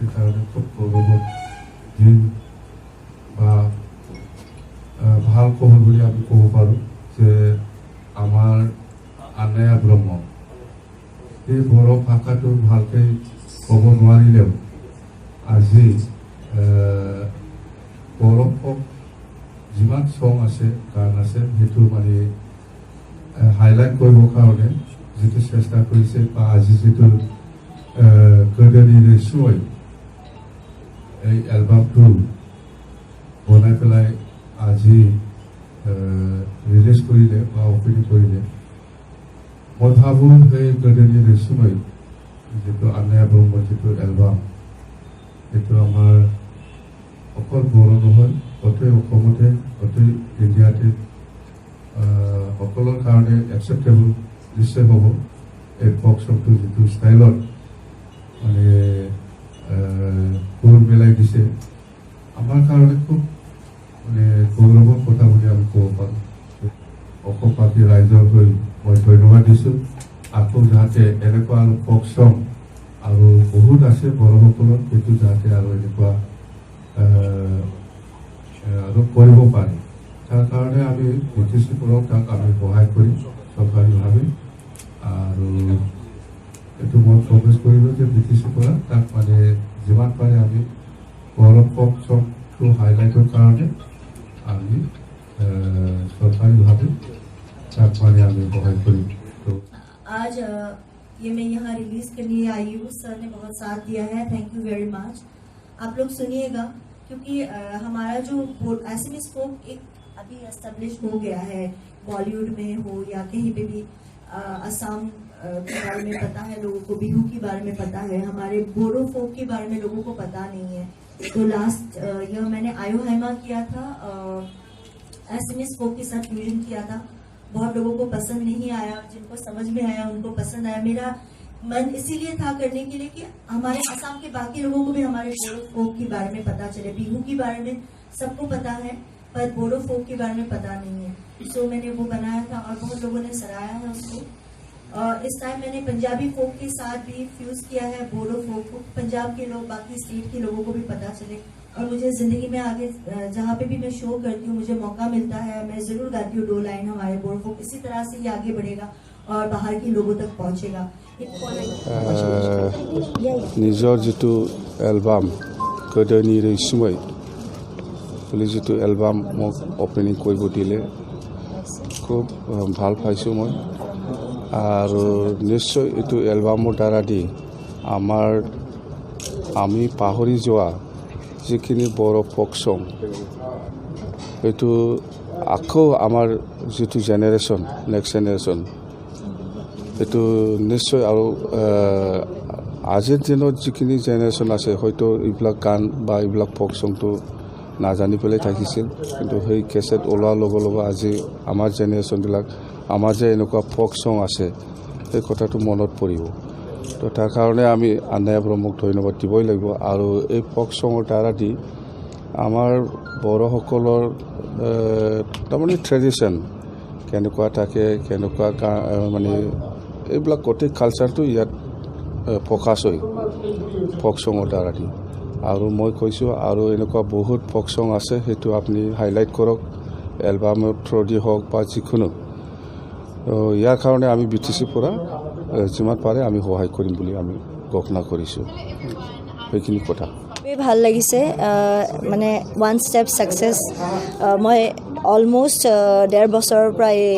জাতিৰ কাৰণে খুব গৌৰৱৰ দিন বা ভাল খবৰ বুলি আমি ক'ব পাৰোঁ যে আমাৰ আনেয়া ব্ৰহ্ম এই বড়ো ভাষাটো ভালকৈ ক'ব নোৱাৰিলেও আজি বড়ো ফক যিমান চং আছে গান আছে সেইটো মানে হাইলাইট কৰিবৰ কাৰণে যিটো চেষ্টা কৰিছে বা আজি যিটো গোদোনি ৰৈচুमै এই এলবামটো বনাই পেলাই আজি ৰিলিজ কৰিলে বা অপেনিং কৰিলে মই ভাবোঁ সেই গোদোনি ৰৈচুमै যিটো আনেয়া ব্ৰহ্মৰ যিটো এলবাম সেইটো আমাৰ অকল বড়ো নহয় গোটেই অসমতে গোটেই ইণ্ডিয়াতে সকলৰ কাৰণে একচেপ্টেবল নিশ্চয় হ'ব এই ফক চংটো যিটো ষ্টাইলত মানে সুৰ মিলাই দিছে আমাৰ কাৰণে খুব মানে গৌৰৱৰ কথা বুলি আমি ক'ব পাৰোঁ অসমবাসী ৰাইজৰ হৈ মই ধন্যবাদ দিছোঁ আকৌ যাতে এনেকুৱা আৰু ফক চং আৰু বহুত আছে বড়োসকলৰ সেইটো যাতে আৰু এনেকুৱা আৰু কৰিব পাৰি তাৰ কাৰণে আমি ব্ৰিটিছসকলক তাক আমি সহায় কৰিম চৰকাৰীভাৱে আৰু এইটো মই প্ৰমিছ কৰিলোঁ যে ব্ৰিটিছসকলক তাক মানে যিমান পাৰে আমি বড়ো ফক চংটো হাইলাইটৰ কাৰণে আমি सरकारी आज ये मैं यहाँ रिलीज करने आई हूँ। सर ने बहुत साथ दिया है, थैंक यू वेरी मच। आप लोग सुनिएगा क्योंकि हमारा जो एसएमएस फोक एक अभी एस्टेब्लिश हो गया है, बॉलीवुड में हो या कहीं पे भी असम के बारे में पता है लोगों को, बिहू के बारे में पता है, हमारे बोडो फोक के बारे में लोगों को पता नहीं है। तो लास्ट यह मैंने आयो हैमा किया था, एसएमएस फोक के साथ फ्यूजन किया था, बहुत लोगों को पसंद नहीं आया, जिनको समझ में आया उनको पसंद आया। मेरा मन इसीलिए था करने के लिए कि हमारे असम के बाकी लोगों को भी हमारे बोडो फोक के बारे में पता चले। बिहू के बारे में सबको पता है पर बोडो फोक के बारे में पता नहीं है, सो मैंने वो बनाया था और बहुत लोगों ने सराहा है उसको। इस टाइम मैंने पंजाबी फोक के साथ भी फ्यूज किया है बोडो फोक को, पंजाब के लोग बाकी स्टेट के लोगों को भी पता चले। और मुझे जिंदगी में आगे जहाँ पे भी मैं शो करती हूँ, मुझे मौका मिलता है, मैं जरूर गाती हूँ 2 लाइन हमारे बोडो फोक। इसी तरह से ये आगे बढ़ेगा और बाहर के लोगों तक पहुँचेगा। নিজৰ যিটো এলবাম গোদোনি ৰৈচুमै বুলি যিটো এলবাম মোক অপেনিং কৰিব দিলে খুব ভাল পাইছোঁ মই। আৰু নিশ্চয় এইটো এলবামৰ দ্বাৰা দি আমি পাহৰি যোৱা যিখিনি বড়ো ফক চং এইটো আকৌ আমাৰ যিটো জেনেৰেশ্যন নেক্সট জেনেৰেশ্যন এইটো নিশ্চয় আৰু আজিৰ দিনত যিখিনি জেনেৰেশ্যন আছে হয়তো এইবিলাক গান বা এইবিলাক ফক চংটো নাজানি পেলাই থাকিছিল, কিন্তু সেই কেছেট ওলোৱাৰ লগে লগে আজি আমাৰ জেনেৰেশ্যনবিলাক আমাৰ যে এনেকুৱা ফক চং আছে সেই কথাটো মনত পৰিব। তো তাৰ কাৰণে আমি আনেয়া ব্ৰহ্মক ধন্যবাদ দিবই লাগিব। আৰু এই ফক চঙৰ দ্বাৰা দি আমাৰ বড়োসকলৰ তাৰমানে ট্ৰেডিশ্যন কেনেকুৱা থাকে, কেনেকুৱা মানে এইবিলাক গোটেই কালচাৰটো ইয়াত ফ'কাছ হয় ফক চঙৰ দ্বাৰা দি। আৰু মই কৈছোঁ আৰু এনেকুৱা বহুত ফক চং আছে, সেইটো আপুনি হাইলাইট কৰক এলবামৰ থ্ৰুদি হওক বা যিকোনো। ইয়াৰ কাৰণে আমি BTCৰ পৰা যিমান পাৰে আমি সহায় কৰিম বুলি আমি ঘোষণা কৰিছোঁ। সেইখিনি কথা ভাল লাগিছে, মানে 1 ষ্টেপ ছাকচেছ। মই অলমষ্ট 1.5 বছৰৰ পৰা এই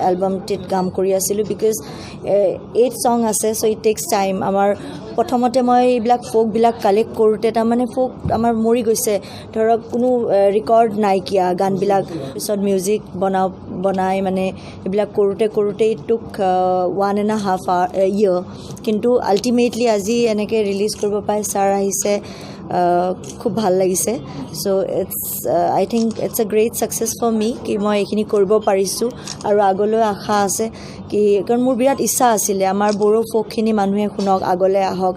এলবামটিত কাম কৰি আছিলোঁ, বিকজ 8 চং আছে, চ' ইট টেক্স টাইম। আমাৰ প্ৰথমতে মই এইবিলাক ফোকবিলাক কালেক্ট কৰোঁতে তাৰমানে ফোক আমাৰ মৰি গৈছে, ধৰক কোনো ৰেকৰ্ড নাইকিয়া গানবিলাক। পিছত মিউজিক বনাই মানে এইবিলাক কৰোঁতে ইট টুক 1.5 year, কিন্তু আল্টিমেটলি আজি এনেকৈ ৰিলিজ কৰিব পাই ছাৰ আহিছে, খুব ভাল লাগিছে। So' I think it's a great success for me কি মই এইখিনি কৰিব পাৰিছোঁ। আৰু আগলৈ আশা আছে কি, কাৰণ মোৰ বিৰাট ইচ্ছা আছিলে আমাৰ বড়ো ফোকখিনি মানুহে শুনক, আগলৈ আহক। হওক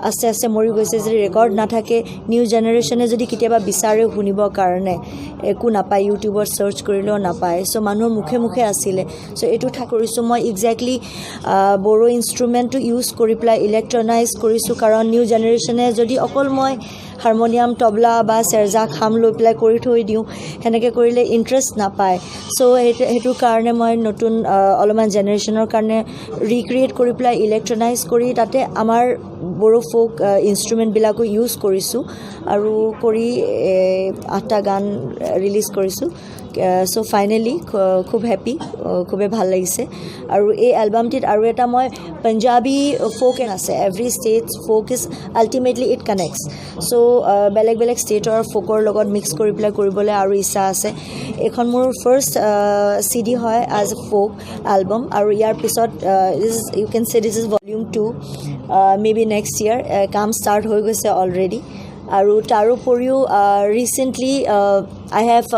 আস্তে আস্তে মৰি গৈছে যদি ৰেকৰ্ড নাথাকে নিউ জেনেৰেশ্যনে যদি কেতিয়াবা বিচাৰে শুনিবৰ কাৰণে একো নাপায় ইউটিউবত চাৰ্চ কৰিলেও নাপায় চ' মানুহৰ মুখে মুখে আছিলে চ' এইটো কৰিছোঁ মই একজেক্টলি বড়ো ইনষ্ট্ৰুমেণ্টটো ইউজ কৰি পেলাই ইলেক্ট্ৰনাইজ কৰিছোঁ কাৰণ নিউ জেনেৰেশ্যনে যদি অকল মই হাৰমনিয়াম তবলা বা চেৰজা খাম লৈ পেলাই কৰি থৈ দিওঁ সেনেকৈ কৰিলে ইণ্টাৰেষ্ট নাপায় চ' সেইটো কাৰণে মই নতুন অলপমান জেনেৰেশ্যনৰ কাৰণে ৰিক্ৰিয়েট কৰি পেলাই ইলেক্ট্ৰনাইজ কৰি তাতে আমাৰ বড়ো ফ'ক ইনষ্ট্ৰুমেণ্টবিলাকো ইউজ কৰিছোঁ আৰু কৰি 8টা গান ৰিলিজ কৰিছোঁ চ' ফাইনেলি খুব হেপ্পী খুবেই ভাল লাগিছে আৰু এই এলবামটিত আৰু এটা মই পাঞ্জাবী ফ'ক আছে every state folk is ultimately it connects so' বেলেগ বেলেগ ষ্টেটৰ ফ'কৰ লগত মিক্স কৰি পেলাই কৰিবলৈ আৰু ইচ্ছা আছে এইখন মোৰ ফাৰ্ষ্ট CD হয় এজ এ ফ'ক এলবাম আৰু ইয়াৰ পিছত ইউ কেন চে this is volume 2 may be next year কাম ষ্টাৰ্ট হৈ গৈছে অলৰেডি আৰু তাৰোপৰিও recently I have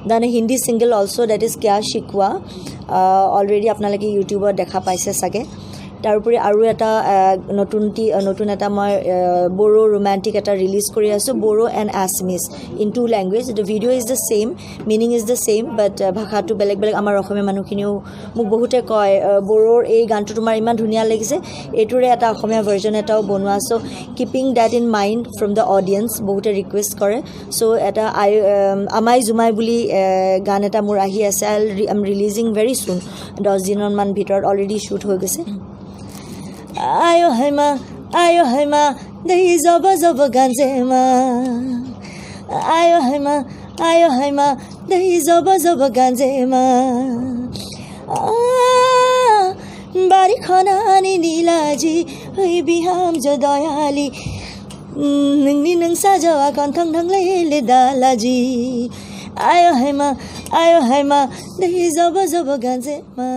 done a Hindi single also that is Kya Shikwa already আপোনালোকে ইউটিউবত দেখা পাইছে চাগে তাৰোপৰি আৰু এটা নতুন এটা মই বড়ো ৰোমান্টিক এটা ৰিলিজ কৰি আছোঁ Bodo and Assamese in 2 language the video' is the same meaning is the same but ভাষাটো বেলেগ বেলেগ আমাৰ অসমীয়া মানুহখিনিও মোক বহুতে কয় বড়োৰ এই গানটো তোমাৰ ইমান ধুনীয়া লাগিছে এইটোৰে এটা অসমীয়া ভাৰ্জন এটাও বনোৱা so' keeping that in mind from the audience বহুতে ৰিকুৱেষ্ট কৰে চ' এটা আমাই জুমাই বুলি গান এটা মোৰ আহি আছে আই এম ৰিলিজিং ভেৰি চুন 10 দিনমান ভিতৰত অলৰেডি শ্বুট হৈ গৈছে Ayo hai ma dahi zoba zoba ganjema Ayo hai ma dahi zoba zoba ganjema Bari khana ni nilaji oi biham jo doyali Ningni nang sajawa kon thang thang le dalaji Ayo hai ma dahi zoba zoba ganjema